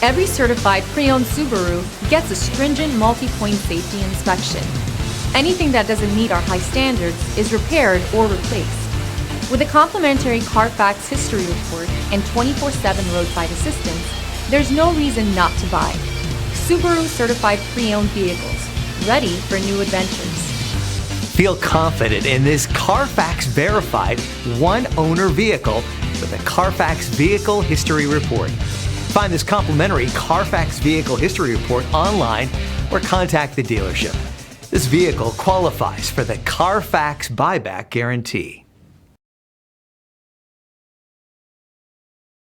Every certified pre-owned Subaru gets a stringent multi-point safety inspection. Anything that doesn't meet our high standards is repaired or replaced. With a complimentary Carfax history report and 24/7 roadside assistance, there's no reason not to buy. Subaru certified pre-owned vehicles, ready for new adventures. Feel confident in this Carfax verified one-owner vehicle with a Carfax Vehicle History Report. Find this complimentary Carfax Vehicle History Report online or contact the dealership. This vehicle qualifies for the Carfax Buyback Guarantee.